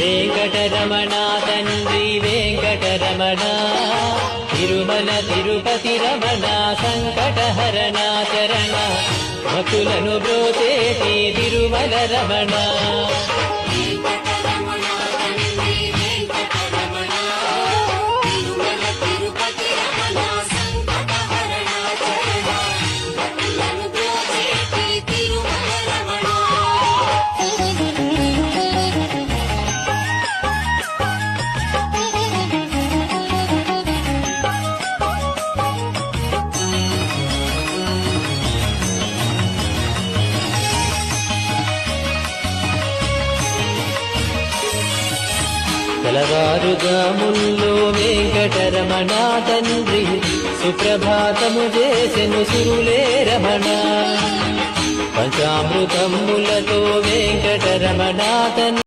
వెంకటరమణ తండ్రి వెంకటరమణ, తిరుమల తిరుపతి రమణ, సంకటహరణ చరణ, భక్తులను బ్రోచేటి తిరుమల రమణ. తెలవారుజాముల్లో వెంకటరమణ తండ్రి సుప్రభాతము చేసెను సురులే రమణ. పంచామృతములతో వెంకటరమణ తండ్రి